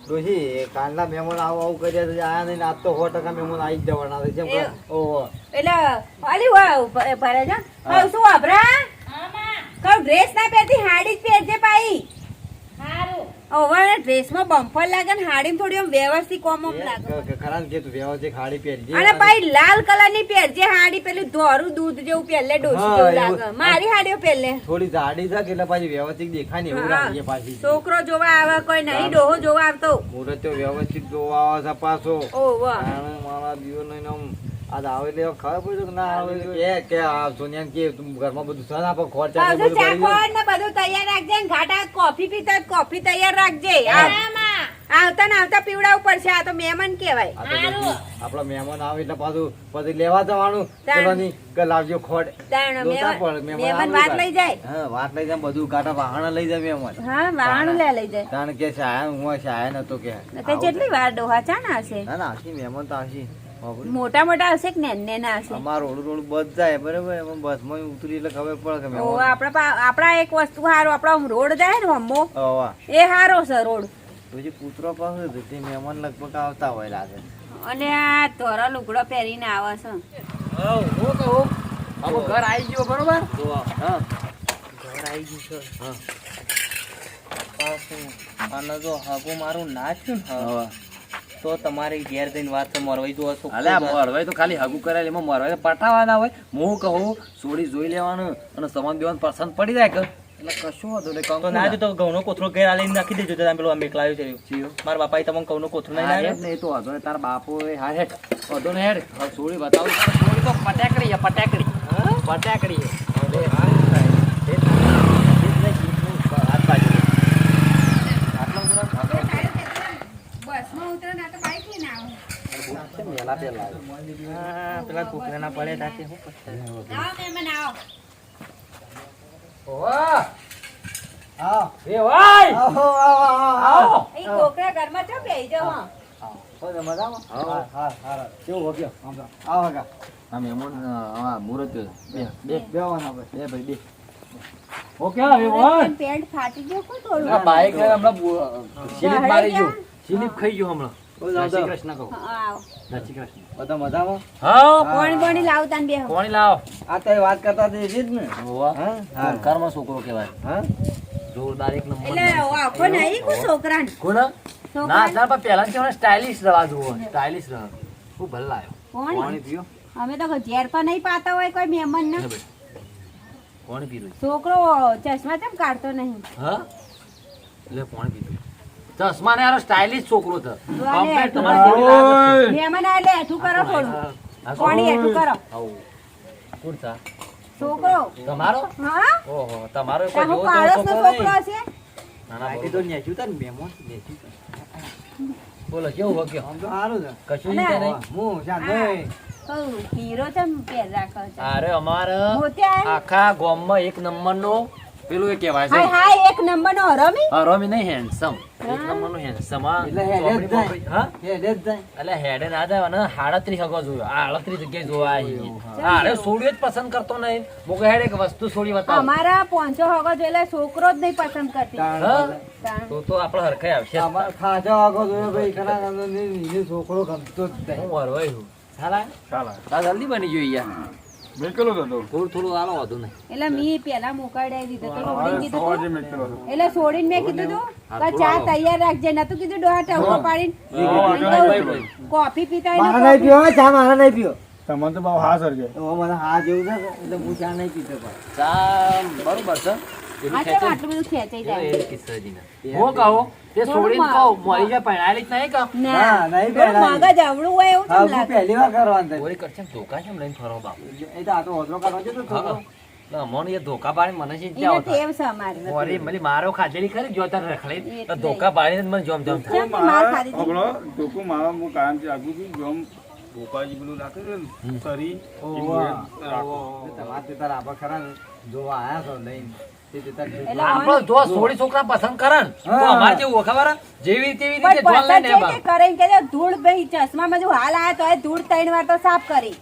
ડોશી કાલના મહેમાન આવું કર્યા છે આયા નહીં આજ તો 100% મહેમાન આવી જ જવાના છે જેમ કે ઓહો એટલે અલી વાવ ભરે છે હવે શું વાપરા કઉ ડ્રેસ ના પહેરતી હાડી જ પહેરજે પાઈ હારું ઓવર ડ્રેસ માં બમ્પર લાગે ને હાડી થોડી આમ વ્યવસ્થિત કોમ લાગે ખરા કે તું વ્યવસ્થિત હાડી પહેરજે અને પાઈ લાલ કલર ની પહેરજે હાડી પેલું ધોરું દૂધ જેવું પહેલે ડોસી જેવું લાગે મારી હાડીઓ પહેલે થોડી જાડી છે એટલે પાછી વ્યવસ્થિત દેખાય ને એવું રાખીએ પાછી છોકરો જોવા આવે કોઈ નહીં ડોહો જોવા આવતો મોરે તો વ્યવસ્થિત જોવા આવે છે પાછો ઓ વાહ મારા દીવો નહીં આમ આજ આવે એટલે ખબર પડ્યું કે ના આવે કે આ સોનિયા કે ઘરમાં બધું સન આપો ખર્ચા ને બધું કરી ચાકોર ને બધું તૈયાર રાખજે ને ઘાટા કોફી પીતા કોફી તૈયાર રાખજે આવતા ને આવતા પીવડાવવું પડશે આ તો મહેમાન કહેવાય આપડા મહેમાન આવે એટલે પાછું પછી લેવા જવાનું પેલોની કે લાવજો ખોટ મહેમાન વાત લઈ જાય હા વાત લઈ જાય બધું ગાટા વાહણ લઈ જાય મહેમાન હા વાહણ લઈ જાય કારણ કે સાયા હું સાયા નતો કે કેટલી વાર ડોહા ચાના હશે ના ના આશી મહેમાન તો આશી મોટા મોટા હશે કે નેને ના હશે અમાર રોડ બસ જાય બરાબર એમાં બસ માં ઉતરી એટલે ખબર પડે કે ઓ આપડા એક વસ્તુ હારો આપડા રોડ જાય ને હમો એ હારો છે રોડ પછી કૂતરો પાસે તે મહેમાન લગભગ આવતા હોય લાગે અને આ તોરા લુગડો પહેરીને આવે છે હું કહું આપણું ઘર આવી ગયો બરોબર હા ઘર આવી ગયું છે હા પાછું આને જો હાગું મારું નાચ્યું ને તો તમારી ઘેર જઈને વાત મરવાઈ તો હશો અલે મરવાઈ તો ખાલી હગું કરાય એમાં મરવાઈ પટાવાના હોય હું કહું સોડી જોઈ લેવાનું અને સમાન દેવાનું પસંદ પડી જાય કે એટલે કશું હતું એટલે તો ના જો તો ઘઉંનો કોથળો ઘેર આલીને નાખી દેજો તમે પેલું આમ એકલાયું છે મારા બાપાએ તમને ઘઉંનો કોથળો નહીં લાવ્યો નહીં તો હતો ને તારા બાપો હા હેઠ હતો ને હેઠ સોડી બતાવું સોડી તો પટાકડી છે પટાકડી પટાકડી પેલા કુકરાના પડે તાકે હું પેન્ટ ફાટી ગયો કો થોડું બાઈક હમણાં સ્લીપ મારી ગયો સ્લીપ ખાઈ ગયો હમણાં શ્રી કૃષ્ણ કહો શ્રી કૃષ્ણ બધા મજામાં પાણી પાણી લાવતા ને બે કોણ લાવો આ તો વાત કરતા તે જ ને હા કર્મ છોકરો કહેવાય હા જોરદાર એક નંબર એટલે આખો નહીં કો છોકરાને કોના ના છોકરાને ના પણ પહેલા કેવા સ્ટાઇલિશ રવા જુઓ સ્ટાઇલિશ રવા હું ભલ લાયો કોણ પાણી પીઓ અમે તો ઝેર તો નહીં પાતા હોય કોઈ મહેમાન ને કોણ પીરું છોકરો ચશ્મા કેમ કાઢતો નહીં હા એટલે કોણ પીરું ચશ્મા ને યાર સ્ટાઇલિશ છોકરો છે કમ્પ્લીટ મહેમાન આ એટલે એઠું કરો થોડું પાણી એઠું કરો કોણ છે છોકરો તમારો હા ઓહો તમારો કોઈ તારો જોવો પાડોશ તો નો છોકરો છોકરો નહીં છે ના ના આટી તો નેચ્યું તા ને મેમો નેચ્યું બોલો કેવું વગ્યો આમ તો સારું છે કશું નહીં હું શાંતિ કહું હીરો ચમ પેર રાખો છે અરે અમારે મોતિયા આખા ગામમાં એક નંબરનો પેલું એ કહેવાય હાય છે હાય એક નંબર નો હરામી રમી નહીં હેન્ડસમ એક નંબરનો હેન્ડસમ એટલે હેડે જ જાય. હા હેડે જ જાય એટલે હેડે ના જાય અને 37 હગો જોયો આ 38 જગ્યાએ જોવા આવી અરે સોડિયો જ પસંદ કરતો નહીં મોકે હેડ એક વસ્તુ સોડી બતાવ અમારા પોંચો હગો જોયેલા છોકરો જ નહીં પસંદ કરતી હા તો આપણે હરખાઈ આવશે અમાર ખાજા વાગો જોયો ભાઈ ખરા નાનો નીને છોકરો ગમતો જ નહીં હું વરવાઈ છું ચાલા જલ્દી બની ગયો યાર થોડું થોડું આલો વધુ નહીં એટલે મી પેલા મુકાડાઈ દીધો તો છોડીને કીધું તું. એટલે છોડીને મેં કીધું તું કે ચા તૈયાર રાખજે નતું કીધું ડોહા ટહુકો પાડીને કોફી પીતા હોય મારા ને નહીં પીવો ચા મારા નહીં પીવો તમને તો બહુ હા સર તો મને હા જેવું છે એટલે હું ચા નહીં પીતો પણ ચા બરોબર છે હા કેમ આટલું બધું ખેંચાઈ જાય હું કહું તે છોડીને કહું મરી જાય પૈણાલી જ નહીં કહું ના નહીં થોડું મગજ અવળું હોય એવું હા કેમ હું લાગે પહેલી વાર કરવાનું થાય. ઓરી કરશે ધોકા કેમ લઈને ફરો બાપુ એ તો આ તો ઓછો કરવા જતો છોકરો. મને એ ધોકા પાડી મને છે એને ક્યાં ટેવ છે અમારી મોરી મલી મારો ખાધેલી ખરી જો તાર રખડી તો ધોકા પાડીને મને જોમ જોમ થાય કેમ કે માર ખાધી હતી? આપણો ટોકું મારા હું કાયમથી આગું છું જોમ ભોપાજી પેલું રાખે છે ને સરી તમારે તે તારા આબા ખરા ને જોવા આયા છો લઈને તે તે તાર એટલે આપણો જો સોડી છોકરા પસંદ કરે ને તો હા. અમારે જેવું ખબર હે? જેવી તેવી રીતે પણ જોન લઈને પસંદ છે કે કરે કે ધૂળ ભાઈ ચશ્મામાં જો હાલ આયા તો એ ધૂળ 3 વાર તો સાફ કરી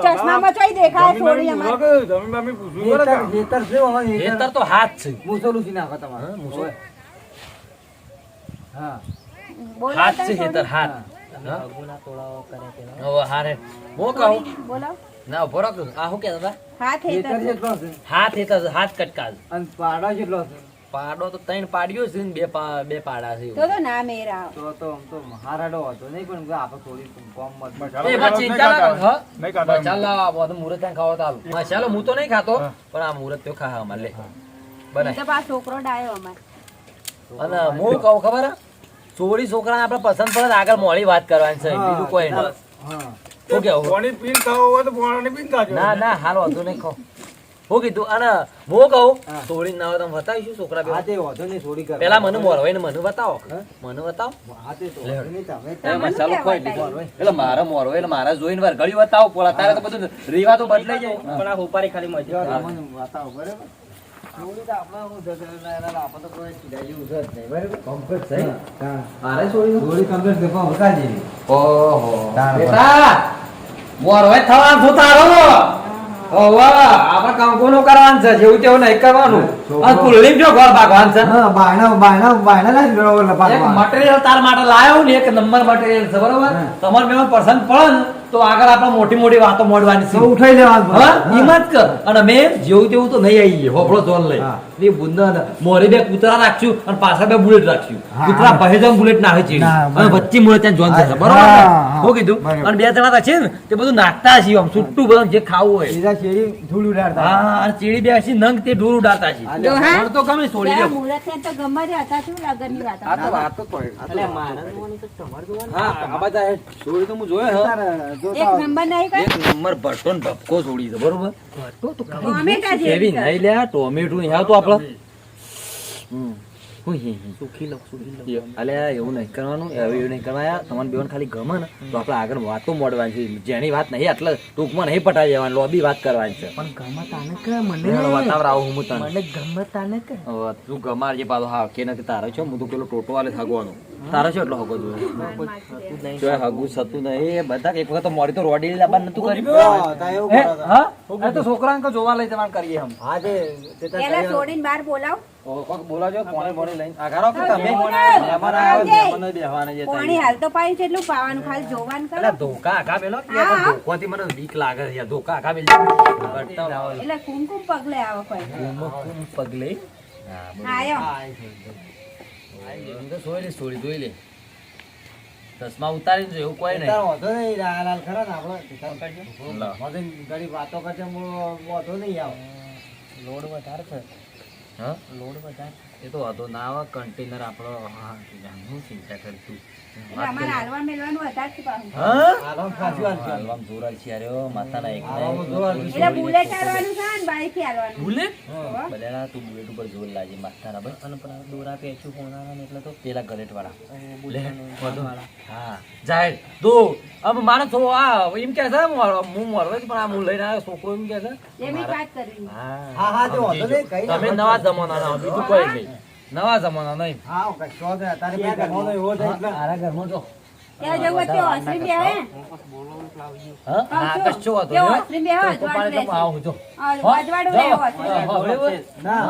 ચશ્મામાં ચોઈ દેખાય છોડી અમારે જમીન બામી પૂછવું પડે કે ખેતર છે હવે ખેતર ખેતર તો હાથ છે મૂસોલું થી નાખો તમારે હા, મૂસો. હા બોલો હાથ તાર છે સોડી. ખેતર હાથ તમે હગુના તોડાવો કરે પેલા. હવે હારે હું કહું બોલો ના ઉભો રાખ આ શું કહેતા હતા હાથ ખેતર હેતર જેટલો છે હાથ ખેતર હાથ કટકા છે. અને પાડો કેટલો છે પાડો તો 3 પાડ્યો છે ને બે પાડા છે તો ના મેર આવ તો આમ તો હારાડો હતો નહીં પણ આપણે થોડી કોમ મત મસાલો એમાં ખાવા ચિંતા ના નહીં કર, નહીં ખાતા એમ. મસાલા બધું મુરત ત્યાં ખાવા તો હાલ મસાલો હું તો નહીં ખાતો પણ આ મુરત તો ખા અમારે લે બનાય તો પા છોકરો ડાયો અમાર અને હું કહું ખબર હે? ચોરી છોકરાને આપણે પસંદ પડે ને આગળ મોડી વાત કરવાની છે બીજું કોઈ નહીં હા શું કેવું પાણી પીને ખાવું હોય તો પાણી પીને ખાજો. ના ના હાલ વાંધો નહીં ખાઓ હું કીધું અને હું કહું ચોરી ના હોય તો બતાવીશું છોકરા બે હા તે વાંધો નહીં થોડી કર પેલા મને મોરવાઈ ને મને બતાવો મને બતાવો હા તે તો વાંધો નહીં તમે એ મસાલો ખોઈ લીધો એટલે મારે મોરવો એટલે મારા જોઈને વાર ઘડી બતાવો પોલા તારે તો બધું રીવા તો બદલાઈ જાય પણ આ હોપારી ખાલી મજી તમને બતાવો બરાબર થોડી તો આપણે હું જગરેલા આપણે તો કોઈ સીધા જેવું છે જ નહીં બરાબર કમ્પ્લીટ છે હા મારે ચોરી થોડી કમ્પ્લીટ છે પણ વકા જેવી ઓહો તાર બેટા મોરવાઈ થવાનું છું તારો ઓવા આપણે કંકોનો કરવાનું છે જેવું તેવું નહીં કરવાનું આ કુલની જો ઘર ભાગવાનું છે હા બાયણા ના બરોબર એક લપાડવા મટીરિયલ તાર માટે લાયો ને એક નંબર મટીરિયલ છે બરોબર તમારે મેં પસંદ પડે ને તો આગળ આપણે મોટી મોટી વાતો મોડવાની છે તો ઉઠાઈ લેવાનું હા હિંમત કર અને મેં જેવું તેવું તો નહીં આવી હોપડો જોન લઈ હા. એ બુંદા મોરે બે કૂતરા રાખશું અને પાછા બે બુલેટ રાખશું હા. કૂતરા પહેજામ બુલેટ ના હોય ચીડી ના, અને બરાબર. વચ્ચે મોરે ત્યાં જોન છે હા, બરોબર હા, ને? હા. હું કીધું બરાબર. અને બે જણા રાખશે ને તે બધું નાખતા હશે આમ છૂટું બધું જે ખાવું હોય સીધા શેરી ધૂળ ઉડાડતા હા અને ચીડી બે હશે નંગ તે ઢોર ઉડાડતા હશે જો હા મને તો ગમે છોડી દે મુહૂર્ત છે તો ગમે તે હતા શું લગનની વાત આ તો વાત તો કોઈ એટલે મારા જોવાનું તો તમારે જોવાનું. હા આ બધા હે. છોડી તો હું જોયો હે એક નંબર નહીં કઈ એક નંબર ભટ્ટો ને ધબકો છોડી છે બરોબર ટોમેટા જેવી કેવી છે. નહીં લ્યા ટોમેટો નહીં આવતું આપણે સુખી લો. અલ્યા એવું નહીં કરવાનું એવું નહીં કરવાયા તમારે બેન ખાલી ગમે ને તો આપણે આગળ વાતો મોડવાની છે જેની વાત નહીં એટલે ટૂંકમાં નહીં પટાઈ જવાની લોબી વાત કરવાની છે પણ ગમે તાને કે મને વાતાવરણ આવું હું તને મને ગમે તાને કે હવે તું ગમાર જે પાછો હા કે નથી તારો છો હું તો પેલો ટોટો વાલે હગવાનો તારો છો એટલો હગો જોઈએ જો હગું સતું નહીં એ બધા એક વખત તો મોડી તો રોડી લાબાન નતું કરી હા, તા એવું હે? કરો છો. હા એ તો છોકરાને જોવા લઈ જવાનું કરીએ હમ હા તે તાર પેલા કરી છોડીને બહાર બોલાવ કોક બોલાજો પાણી પાણી લઈને આઘારો કે તમે મહેમાન આવ્યો મહેમાન બેહવાના જે પાણી હાલ તો પાણી છે એટલું પાવાનું ખાલી જોવાનું કરો અલા ધોકા આખા પેલો કે હા. ધોકાથી મને બીક લાગે છે ધોકા આખા પેલી એટલે કુમકુમ પગલે આવો કોઈ પગલે આયો જોઈ લે જોઈ લે ચશ્મા ઉતારી જો એવું કોઈ તાર નહીં વાંધો નહીં લાલ ખરા ને આપણે વાંધો નહીં, ઘડી વાતો કરશે વાંધો નહીં આવે લોડ વધારે છે. હા લોડ વધારે. એ તો હતો ના આવે કન્ટેનર આપણો હા હું ચિંતા કરતું એટલે અમારે હાલવા મેલવાનું વધારે છે પાછું. હા આરામ ખાસી વાત છે હાલવામ જોરાલ છે યાર માથાના એક આરામ જોરાલ છે. એટલે બુલેટ હાલવાનું છે ને બાઈક હાલવાનું બુલેટ હોવે. બલેડા તું બુલેટ ઉપર જોર લાજી માથાના ભાઈ અને પણ આ દોરા પેચ્યું કોણાના ને એટલે તો પેલા ગલેટ વાળા બુલેટનું વાળા. હા જાહેર તો આમ મારે તો આ એમ કે છે હું મરવે પણ આ હું લઈને આવ્યો છોકરો એમ કે છે એમની વાત કરવી હા, હા, તે વાંધો નહીં, કઈ ના તમે નવા જમાનાના બીજું કોઈ નહીં નવા જમાના નહીં હા કશો વાંધો નહીં. તારે ભાઈ ઘરનો નહીં હોવો જોઈએ એટલે. આરા ઘરમાં જો ત્યાં જવું હોય ત્યાં હોસ્ટેલ બેહે. હા ના કશો વાતો ત્યાં નહીં હોસ્ટેલ બેહો, અજવાળું પાણી રહેશે. આવું જો અજવાળું રહે હોસ્ટેલ. ના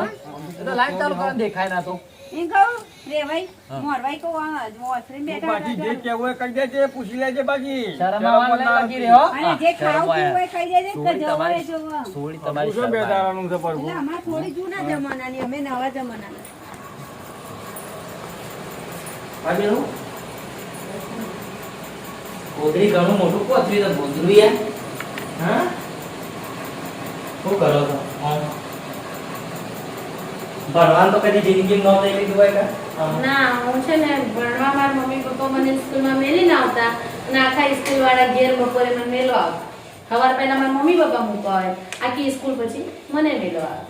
એ તો લાઈટ ચાલુ કરીને દેખાય ના તો એમ કહું, રેવાઈ, મોરવાઈ કહું, આ હોસ્ટેલ બેઠા બાકી જે હતા. કહેવું હોય કહી દેજે, પૂછી લેજે બાકી. શરમ આવવાનું નહીં લાગી રહ્યો અને જે ખાવું પીવું હોય ખાઈ લેજે, કે સોળી જવું હોય તમારી જોવો. સોળી તમારી પૂછો બે શરમ આવે. દાડાનું છે પ્રભુ. એટલે અમારે થોડી જૂના જમાનાની, અમે નવા જમાનાના. આ બેનું કોદરી ઘણું મોટું કોથળી તો ગોદરું યાર. હા શું કરો છો આમ? ભણવાનું તો કદી જિંદગીમાં નહોતું લીધું હોય કે આમ? ના હું છે ને ભણવા મારા મમ્મી પપ્પા મને સ્કૂલમાં મેલીને આવતા અને આખા સ્કૂલ વાળા ઘેર બપોરે મને મેલો આવતા. સવાર પહેલા મારા મમ્મી પપ્પા મૂકવા આવે, આખી સ્કૂલ પછી મને મેલો આવે.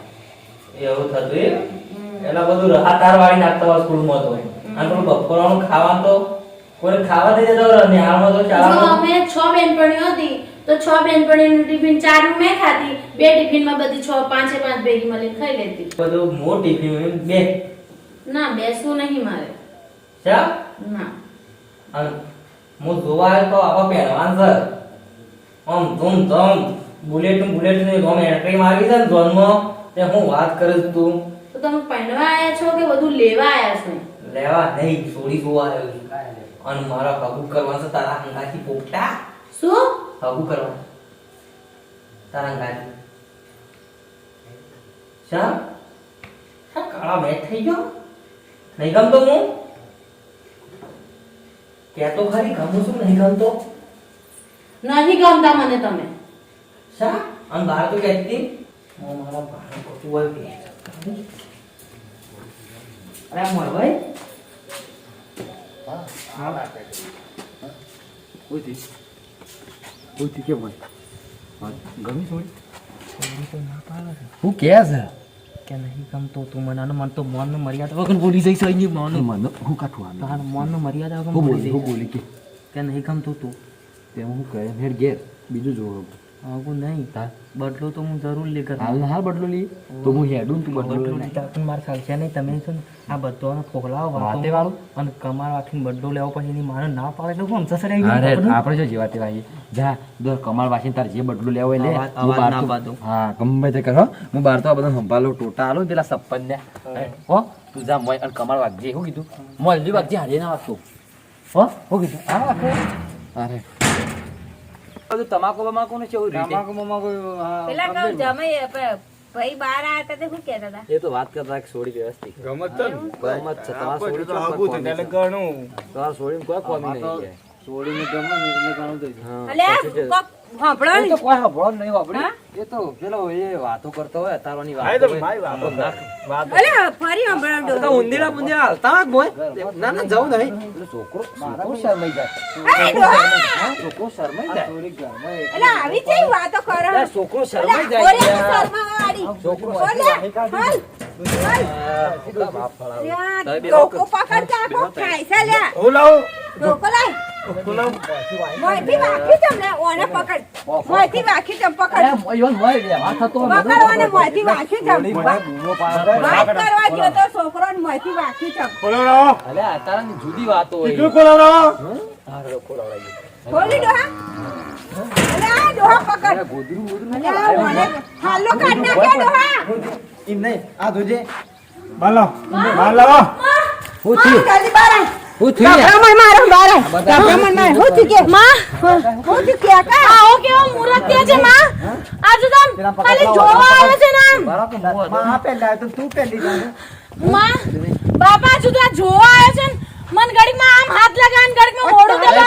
એવું થતું એમ? એલા બધું રાહતાર વાળી નાખતા હોય સ્કૂલમાં તો. અને પેલું બપોરનું ખાવાનું તો કોઈ ખાવા દઈ દેતા હોય, નિહાળમાં તો જો ચાલવાનું. અમે 6 બેનપણીઓ હતી તો 6 બેનપણીનું ટિફિન 4 મેં ખાતી, 2 ટિફિનમાં બધી 5 ભેગી મળીને ખાઈ લેતી. બધું મોટી ટિફિન બે ના બેસવું નહીં મારે. ચા ના અને હું જોવા આવ્યો તો આપા પહેરવાન છે આમ ધૂમ ધમ બુલેટ ને ધોમ એન્ટ્રી મારી છે ને ઝોનમાં તે હું વાત કરે છે તું તો તમે પહેરવા આયા છો કે બધું લેવા આયા છો? લેવા નહીં છોડી જોવા આવ્યો છું અને મારા હગું કરવાનું છે તારા અંગાથી પોપટા શું હગું કરવાનું તારા અંગાથી શા શા કાળા મેચ થઈ ગયો નહીં ગમતો હું કહેતો ખરી ગમું છું નહીં ગમતો નથી ગમતા મને તમે શા અને બહાર તો કહેતી હતી હું મારા ભાઈ કચું હોય કે અરે મોર ભાઈ કેમ હોય ગમી થોડી હું કે છે કે નહીં ગમતો તું મને અને મન તો મન મર્યાદા વગર બોલી જઈશ અહીં મન મને હું કાઠું તાર મન મર્યાદા વગર હું બોલી બોલી હું જઈશ બોલી કે નહીં ગમતું તું તેમાં હું કહે હેડ ઘેર બીજું જોવું આવું નહીં બદલો તો હું જરૂર લે કર હાલ હાલ બદલો લઈ તો હું હેડું તું બદલો બદલો લઈ. લીધા પણ મારે ચાલશે નહીં તમે છે ને આ બધોને ફોગલાવો વાતે વાળું? અને કમાર વાખીને બદલો લેવો પછી એની માને ના પાડે એટલે હું હમસા સરે અરે આપણે જો જેવા તેવા આવીએ. જા દર કમાલ વાસીને તાર જે બદલો લેવો હોય લે અવાજ- હું અવાજ બહાર ના તો- બાંધો. હા ગમે તે કરો હું બહાર તો આ બધા સંભાળો ટોટા આલો ને પેલા સપ્પન ને હો તું જા મોય અને કમાલ વાગજે શું કીધું મોલજી વાગજે હાજે ના વાગતો હો શું કીધું હા વાગતો અરે બધું તમાકુ બમાકુ ને કેવું રીતે પેલા કહું જમાઈ ભાઈ બહાર આવ્યા હતા તે શું કહેતા હતા એ તો વાત કરતા કે સોડી વ્યવસ્થિત ગમત તો ગમત છે તમારા સોડી તો કોઈ આગું કોમી એટલે છે. ઘણું તમારા સોડીને કોઈ કોમી નહીં કે. છોડીને ગમે ને એટલે ઘણું થઈ જાય. હા, અલ્યા પછી છે. કોક સાંભળો એ ને. તો કોઈ સાંભળો જ નહીં સાંભળી. હા? એ તો પેલો એ વાતો કરતો હોય અતારોની હા, એ વાતો તો હોય. ભાઈ વાતો ના, વાત અલ્યા ફરી સાંભળો તો ઊંધીડા બુંધીડા હાલતા હોય બોય. ના ના જવું નહીં એટલે છોકરો શરમાઈ જાય હા, છોકરો શરમાઈ જાય એટલે આવી કઈ વાતો કરો અરે, છોકરો અલ્યા, શરમાઈ જાય ઓરે યાર. શરમાવાળી. છોકરો ઓલે, હાલ. બાપ ફળાવે. લ્યા, તમે બે ડોકો વખત- પકડ કે આખો ખાય છે લ્યા. હું લાવું ડોકો લાય. મોંથી વાખી જમ લે, ઓને પકડ. મોંથી વાખી જમ, પકડ. અરે, મોયો મોય રે, વાત થતો હોય બધું. પકડ ઓને મોંથી વાખી જમ. બૂમો પાડે. વાત કરવા ગયો તો છોકરોને મોંથી વાખી જમ. ખોલાવો અલે, અતારાની જુદી વાતો હોય. કેટલું ખોલાવો હારો, ખોલાવડાવીએ. ખોલી ડોહા. અલ્યા, ડોહા પકડ. અરે, ગોદરું ગોદરું ના અલ્યા, ઓને હાલો કાઢ નાખ્યા ડોહા. એમ નહીં આ જોજે બાલો બાર લાવો હું હા, થયું? જલ્દી બહાર આય. હું થયું યાર? બ્રાહ્મણ મારો બહાર આય. બધા- બ્રાહ્મણ મારો. હું થયું કે? હું થયું કે કાકા? આવો કેવો મુરતિયા છે માં આજુ તમ ખાલી જોવા આવે છે ને આમ હા પેલા તો તું પેલી જા માં બાપા આજુ તો આ જોવા આવે છે ને મન ઘડીમાં આમ હાથ લગાવીને ઘડીમાં મોઢું દબાવે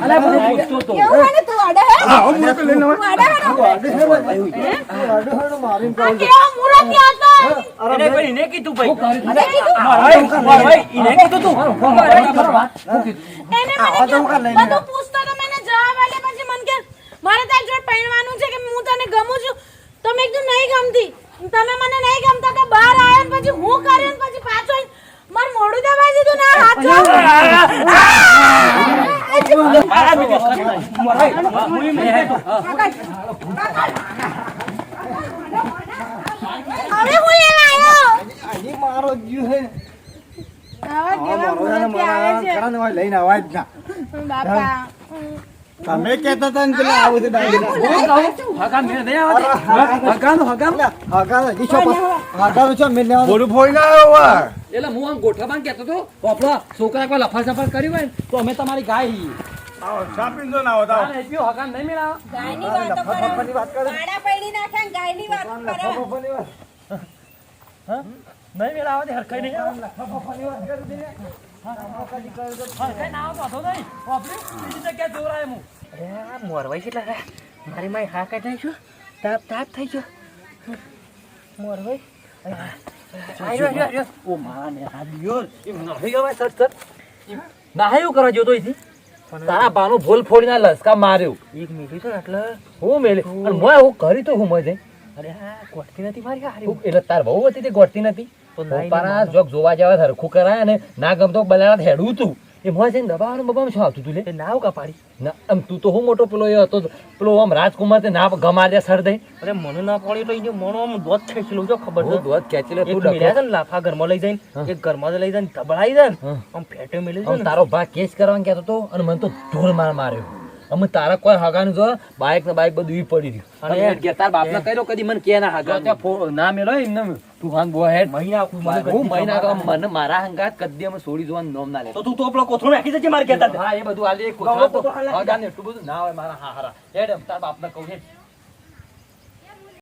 અલે, બધું પૂછતો તો. એવું હોય ને તું અડે હે? હું મોટો લઈને આવું. તું અડે હે ને? આ કેવો મુરતિયા હતો એને કોઈ એને કીધું ભાઈ હું કર્યું? અરે કીધું. ભાઈ એને કીધું તું એને મને બધું પૂછતો તો મેને જવાબ આલ્યા પછી મન કે મારે તારી જોડે પહેરવાનું છે કે હું તને ગમું છું તો મેં કીધું નહીં ગમતી તમે મને નહીં ગમતા તો બહાર આયા ને પછી હું કર્યું ને પછી પાછો આઈને માર મોઢું દબાઈ દીધું ને આ હવે હું લેવા આવ્યો અહીં મારો જીવ હે આવા કેવા મુરતી આવે છે. કરાને હોય લઈને આવા જ ના બાપા. તમે કહેતા હતા ને પેલા આવું છે ડાયરી હગામ મેળ નહીં આવતી. હગામ, હગામ. હગાનો ઈ છો હગાનો છો મેં લેવાનું બોલું ફોઈ ના આવો એટલે હું આમ ગોઠાબાન કહેતો હતો પોપડો છોકરા કોઈ લફા સફર કર્યું હોય ને તો અમે તમારી ગાય છીએ. આવો શાપિંગ તો ના હોતા તારે એટલું હગામ નહીં મેળાવો. ગાયની વાતો કરો. ગાડા પૈડી નાખે ને ગાયની વાતો કરો. નહીં મેળાવો તે હરખાઈ નહીં આવો હરખાઈ ના આવો તો વાંધો નહીં પોપડી બીજી જગ્યાએ દોરાય હું અરે આ મોરવાઈ કેટલા રહ્યા મારી માઈ હા કઈ થઈ ગયો તાપ તાપ થઈ ગયો મોરવાઈ ઓ માને આ દિયો એમ નહીં ગવાય સટ સટ ના એવું કરવા જોતો અહીંથી? તારા બાનું ભૂલ ફોડીને આ લસકા માર્યું. એક મિનિટ છે ને એટલે હું મેલે અને મોય હું કરી તો હું મોય જઈ. અરે આ ગોઠતી નથી મારી હારી હું એટલે તાર બહુ હતી તે ગોઠતી નથી તો નાઈ પારા જોક જોવા જવા હરખું કરાય અને ના ગમતો બલાડા હેડું તું એ મોય જઈને દબાવાનું બબામાં શું આવતું તું લે? તે નાવ કા પાડી ના આમ તું તો હું મોટો પેલો એ હતો પેલો આમ રાજકુમાર તે ના ગમા દે સર દઈ અરે મને ના પડી તો અહીંયા મોણો આમ દોત ખેંચી લઉં છો ખબર છે હું દોત ખેંચી લે એક તું મિલ્યા ડખો. છે ને લાફા ઘરમાં લઈ જઈને એક ઘરમાં લઈ જઈને ધબડાઈ જાય ને હા. આમ ફેટે મેલી આમ છે ને તારો ભા કેસ કરવાનું કહેતો હતો અને મને તો ઢોલ માર માર્યો અમે તારા કોઈ હગાનું જો બાઈક ને બાઈક બધું ઈ પડી રહ્યું અને કે તાર બાપને કર્યો કદી મને કે ના હાગા ના મેલો એમને તું હાન બો હેડ મહિના હું મહિના કહું, મને મારા હંગાત કદી અમે છોડી જવાનું નામ ના લે તો તું પેલો કોથળો નાખી દેજે મારે કહેતા હા એ બધું આલી કોથળો નાખી દે. હગાને એટલું બધું ના હોય મારા હારા હેડ તાર બાપને કહું હેડ